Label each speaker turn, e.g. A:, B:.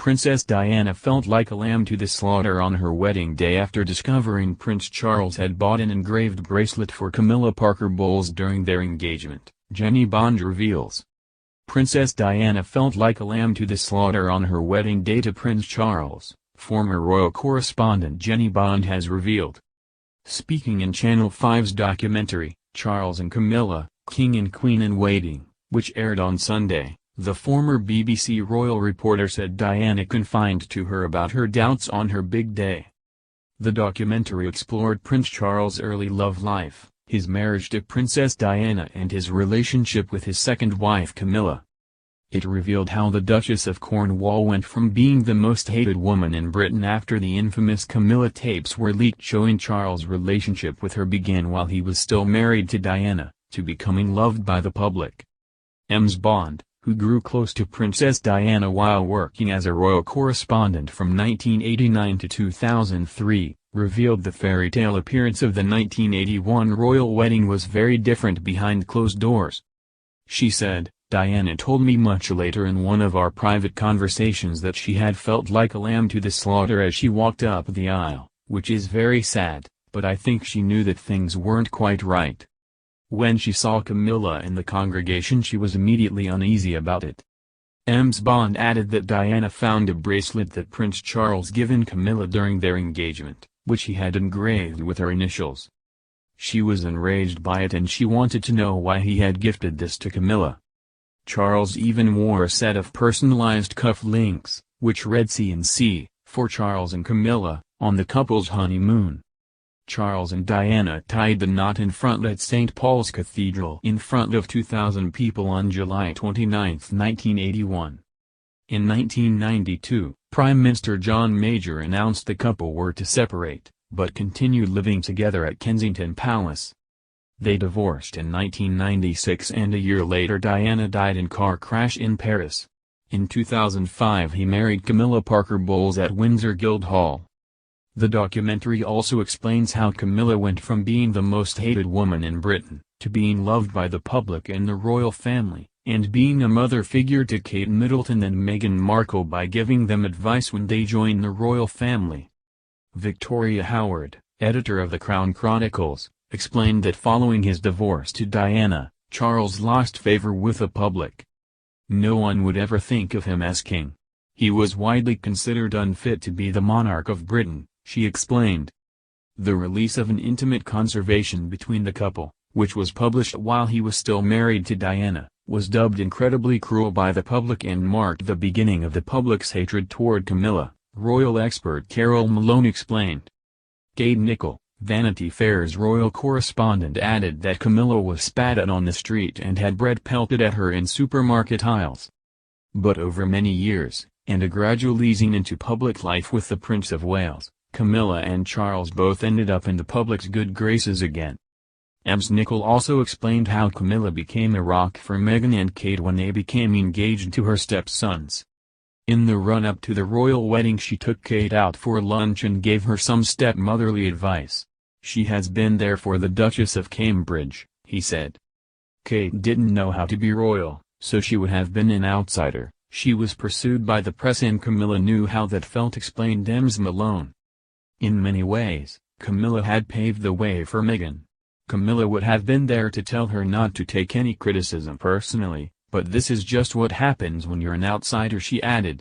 A: Princess Diana felt like a lamb to the slaughter on her wedding day after discovering Prince Charles had bought an engraved bracelet for Camilla Parker Bowles during their engagement, Jenny Bond reveals. Princess Diana felt like a lamb to the slaughter on her wedding day to Prince Charles, former royal correspondent Jenny Bond has revealed. Speaking in Channel 5's documentary, Charles and Camilla, King and Queen in Waiting, which aired on Sunday, the former BBC royal reporter said Diana confided to her about her doubts on her big day. The documentary explored Prince Charles' early love life, his marriage to Princess Diana and his relationship with his second wife Camilla. It revealed how the Duchess of Cornwall went from being the most hated woman in Britain after the infamous Camilla tapes were leaked showing Charles' relationship with her began while he was still married to Diana, to becoming loved by the public. Ms. Bond, who grew close to Princess Diana while working as a royal correspondent from 1989 to 2003, revealed the fairy tale appearance of the 1981 royal wedding was very different behind closed doors. She said, "Diana told me much later in one of our private conversations that she had felt like a lamb to the slaughter as she walked up the aisle, which is very sad, but I think she knew that things weren't quite right. When she saw Camilla in the congregation she was immediately uneasy about it." Ms. Bond added that Diana found a bracelet that Prince Charles given Camilla during their engagement, which he had engraved with her initials. She was enraged by it and she wanted to know why he had gifted this to Camilla. Charles even wore a set of personalized cuff links, which read C&C, for Charles and Camilla, on the couple's honeymoon. Charles and Diana tied the knot in front at St. Paul's Cathedral in front of 2,000 people on July 29, 1981. In 1992, Prime Minister John Major announced the couple were to separate, but continued living together at Kensington Palace. They divorced in 1996 and a year later Diana died in car crash in Paris. In 2005 he married Camilla Parker Bowles at Windsor Guildhall. The documentary also explains how Camilla went from being the most hated woman in Britain, to being loved by the public and the royal family, and being a mother figure to Kate Middleton and Meghan Markle by giving them advice when they joined the royal family. Victoria Howard, editor of the Crown Chronicles, explained that following his divorce to Diana, Charles lost favor with the public. No one would ever think of him as king. He was widely considered unfit to be the monarch of Britain, she explained. The release of an intimate conversation between the couple, which was published while he was still married to Diana, was dubbed incredibly cruel by the public and marked the beginning of the public's hatred toward Camilla, royal expert Carol Malone explained. Kate Nichol, Vanity Fair's royal correspondent, added that Camilla was spat at on the street and had bread pelted at her in supermarket aisles. But over many years, and a gradual easing into public life with the Prince of Wales, Camilla and Charles both ended up in the public's good graces again. Ms. Nichol also explained how Camilla became a rock for Meghan and Kate when they became engaged to her stepsons. In the run-up to the royal wedding she took Kate out for lunch and gave her some stepmotherly advice. "She has been there for the Duchess of Cambridge," he said. "Kate didn't know how to be royal, so she would have been an outsider. She was pursued by the press and Camilla knew how that felt," explained Ms. Malone. In many ways, Camilla had paved the way for Meghan. Camilla would have been there to tell her not to take any criticism personally, but this is just what happens when you're an outsider, she added.